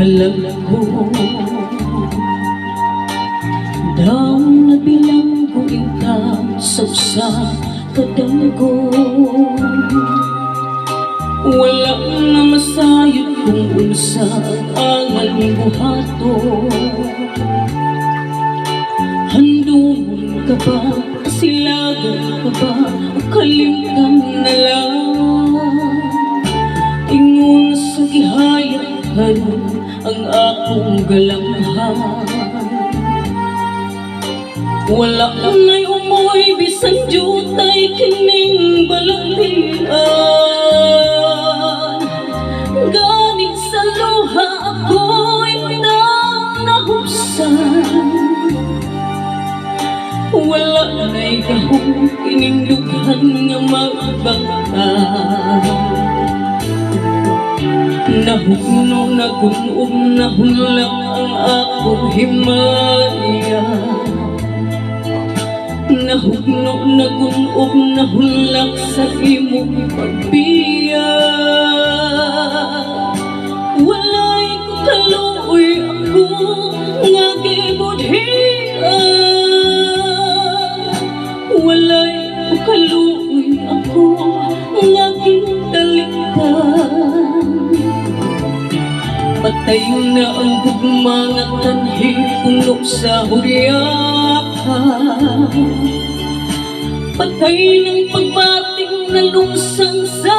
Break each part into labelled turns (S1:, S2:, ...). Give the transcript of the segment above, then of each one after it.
S1: alam ko. Daong nabilang ko ikaw sa kadam ko. Wala na masayod kung unsa ang angal buhato. Handungon ka ba, silagan ka ba, o kalimtan na lang? Ingon sa gihayahan ang akong galamhan. Wala na'y umoy, bisan jutay kining balanghian. Ganing sa luha ako'y nahubsan. Wala na'y gahong kining lughan nga magbangtan. Nahugno na gunob na hunlang ang akong himaya. Nahugno na gunob na hunlang sa imong pagbiya. Walay ko kaluoy ako nga gibudhian. Walay ko kaluoy ako nga gitalikdan. Patay na ang gugma nga tanhi puno sa huryaka. Patay ng pagbating na lungsang sa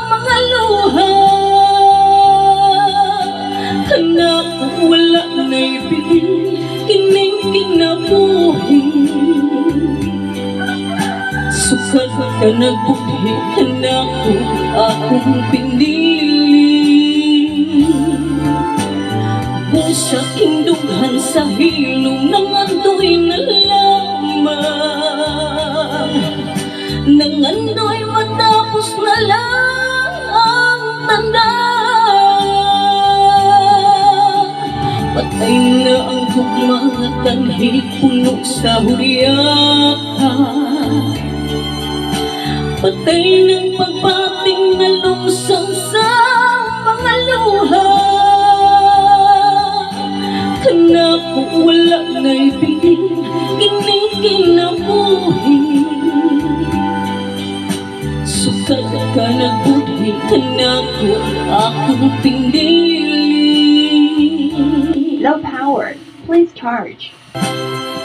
S1: mga luha. Kanako wala na'y bilin kining kinabuhi. Sukat ka nagbudhi, kanako akong pinili. Sa indughan sa hilong nangandoy na lamang. Nangandoy matapos na lang ang tanda. Patay na ang gugma nga tanhi puno sa huryaka. Patay ng pagbating na lungsang sa mga luha. Kanako wala na'y bilin kining kinabuhi. Sukat ka nagbudhi, kanako akong pinili.
S2: Low power, please charge.